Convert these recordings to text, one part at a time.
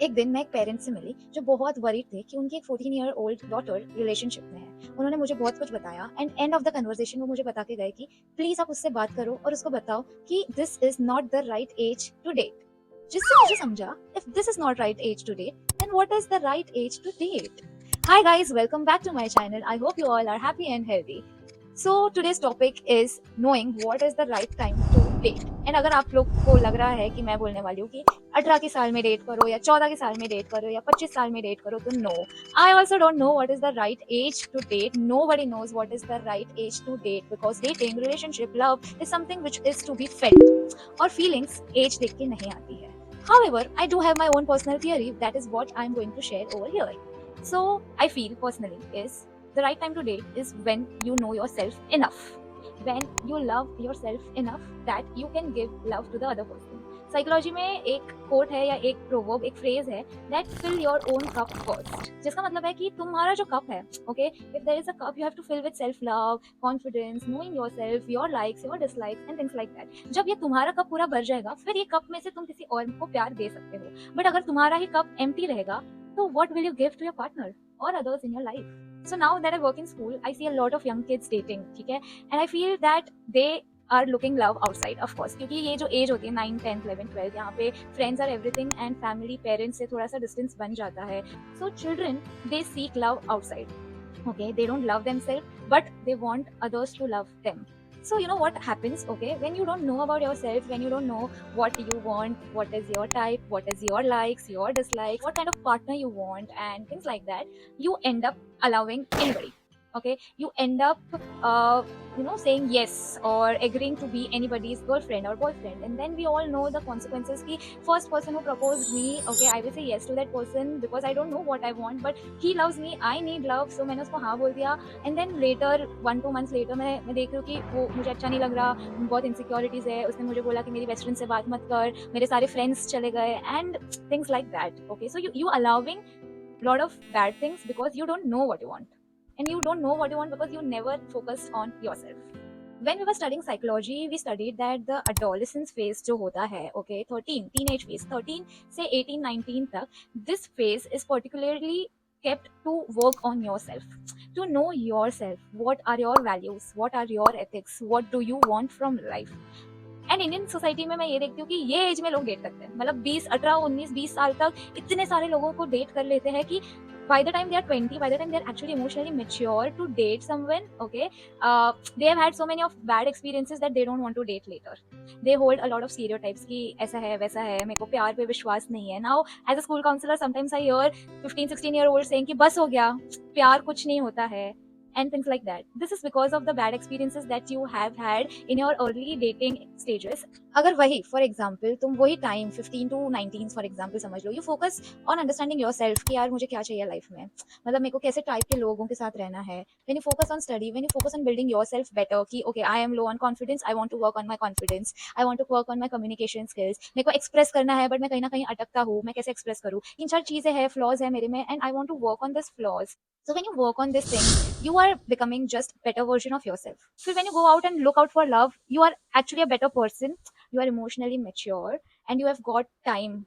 एक दिन मैं एक पेरेंट से मिली जो बहुत वरीड थे कि उनकी एक 14 ईयर ओल्ड डॉटर रिलेशनशिप में है। उन्होंने मुझे बहुत कुछ बताया and end of the conversation वो मुझे बता के गए कि प्लीज आप उससे बात करो और उसको बताओ कि this is not the right age to date. जिससे मुझे समझा if this is not right age to date then what is the right age to date. Hi guys, welcome back to my channel. I hope you all are happy and healthy. So today's topic is knowing what is the right time to date. And अगर आप लोग को लग रहा है कि मैं बोलने वाली हूँ कि 18 के साल में डेट करो या 14 के साल में डेट करो या 25 साल में डेट करो, तो no, I also don't know what is the right age to date. Nobody knows what is the right age to date because dating, relationship, love is something which is to be felt और feelings एज देख के नहीं आती है. However, I do have my own personal theory that is what I'm going to share over here. So I feel personally is the right time to date is when you know yourself enough, when you love yourself enough that you can give love to the other person. Psychology में एक coat है या एक proverb, एक phrase है that fill your own cup first, जिसका मतलब है कि तुम्हारा जो कप है, okay, if there is a cup you have to fill with self love, confidence, knowing yourself, your likes, your dislikes and things like that. जब ये तुम्हारा कप पूरा भर जाएगा फिर ये कप में से तुम किसी और को प्यार दे सकते हो. बट अगर तुम्हारा ही कप एम्प्टी रहेगा तो what will you give to your partner or others in your life? So now that I work in school, I see a lot of young kids dating, ठीक है, and I feel that they are looking love outside, of course, क्योंकि ये जो as होती है 9, 10, 11, 12, यहाँ पे friends are everything and family, parents से थोड़ा सा distance बन जाता है. So children, they seek love outside. Okay, they don't love themselves but they want others to love them. So you know what happens, okay, when you don't know about yourself, when you don't know what you want, what is your type, what is your likes, your dislikes, what kind of partner you want and things like that, you end up allowing anybody. Okay, you end up saying yes or agreeing to be anybody's girlfriend or boyfriend, and then we all know the consequences ki first person who proposed me, okay, I will say yes to that person because I don't know what I want, but he loves me, I need love, so मैंने उसको हाँ बोल दिया. And then later 1-2 months later मैं देख रही हूँ कि वो मुझे अच्छा नहीं लग रहा, बहुत इनसिक्योरिटीज है, उसने मुझे बोला कि मेरी बेस्ट फ्रेंड से बात मत कर, मेरे सारे फ्रेंड्स चले गए and things like that. Okay, so you allowing lot of bad things because you don't know what you want, and you don't know what you want because you never focused on yourself. When we were studying psychology, we studied that the adolescence phase जो होता है, okay, 13 teenage phase, 13 से 18-19 तक, this phase is particularly kept to work on yourself, to know yourself, what are your values, what are your ethics, what do you want from life. And Indian society में मैं ये देखती हूँ कि ये as में लोग डेट करते हैं, मतलब 20, 18, 19, 20 साल तक इतने सारे लोगों को डेट कर लेते हैं कि by the time they are 20, by the time they are actually emotionally mature to date someone, okay, they have had so many of bad experiences that they don't want to date later. They hold a lot of stereotypes कि ऐसा है वैसा है, मेरे को प्यार पे विश्वास नहीं है. Now as a school counselor sometimes I hear 15-16 year old saying कि बस हो गया, प्यार कुछ नहीं होता है and things like that. This is because of the bad experiences that you have had in your early dating stages. अगर वही फॉर एग्जाम्पल तुम वही टाइम 15 to 19 फॉर एग्जाम्पल समझ लो, you focus on understanding yourself कि यार मुझे क्या चाहिए लाइफ में, मतलब मेरे को कैसे टाइप के लोगों के साथ रहना है. When you focus on study, when you focus on building yourself better कि okay I am low on confidence, I want to work on my confidence, I want to work on my communication skills, मेरे को express करना है but मैं कहीं ना कहीं अटकता हूँ, मैं कैसे एक्सप्रेस करूँ, इन चार चीजें हैं, फ्लॉज है मेरे में and I want to work on this flaws. So when you work on this thing, you are becoming just better version of yourself. So when you go out and look out for love, you are actually a better person. You are emotionally mature and you have got time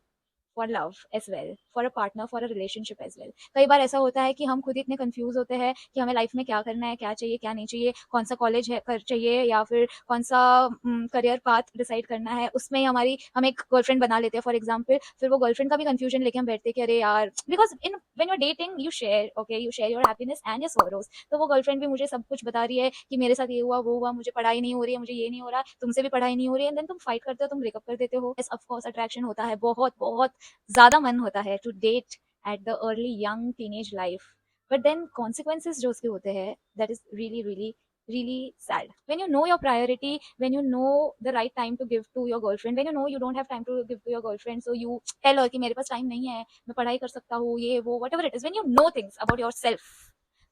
for love as well, for a partner, for a relationship as well. कई बार ऐसा होता है कि हम खुद इतने confuse होते हैं कि हमें लाइफ में क्या करना है, क्या चाहिए, क्या नहीं चाहिए, कौन सा कॉलेज है कर चाहिए या फिर कौन सा करियर पाथ डिसाइड करना है. उसमें ही हमारी हम एक गर्लफ्रेंड बना लेते हैं फॉर एग्जाम्पल, फिर वो गर्लफ्रेंड का भी कंफ्यूजन लेके हम बैठते हैं कि अरे यार, because in when you are dating you share, okay, you share your happiness and your sorrows. तो वो गर्लफ्रेंड भी मुझे सब कुछ बता रही है कि मेरे साथ ये हुआ वो हुआ, मुझे पढ़ाई नहीं हो रही है, मुझे ये नहीं हो रहा, तुमसे भी पढ़ाई नहीं हो रही है, एंड देन तुम फाइट करते हो, तुम ब्रेकअप कर देते हो. ऑफ कोर्स अट्रैक्शन होता है, बहुत बहुत ज़्यादा मन होता है to date at the early young teenage life, but then consequences जो उसके होते हैं that is really really really sad. When you know your priority, when you know the right time to give to your girlfriend, when you know you don't have time to give to your girlfriend, so you tell her कि मेरे पास time नहीं है, मैं पढ़ाई कर सकता हूँ, ये वो whatever it is, when you know things about yourself,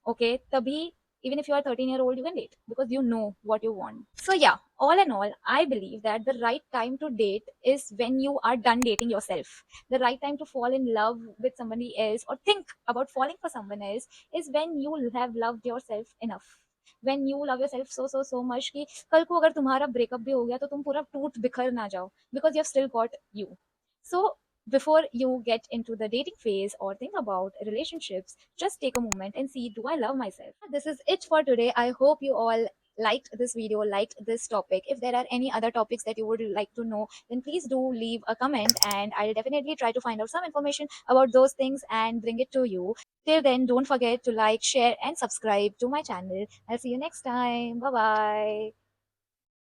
okay, तभी even if you are 13-year-old you can date because you know what you want. So yeah, all in all I believe that the right time to date is when you are done dating yourself. The right time to fall in love with somebody else or think about falling for someone else is when you have loved yourself enough, when you love yourself so much कि कल को अगर तुम्हारा breakup भी हो गया तो तुम पूरा टूट बिखर ना जाओ because you have still got you. So before you get into the dating phase or think about relationships, just take a moment and see, do I love myself? This is it for today. I hope you all liked this video, liked this topic. If there are any other topics that you would like to know, then please do leave a comment and I'll definitely try to find out some information about those things and bring it to you. Till then, don't forget to like, share, and subscribe to my channel. I'll see you next time. Bye bye.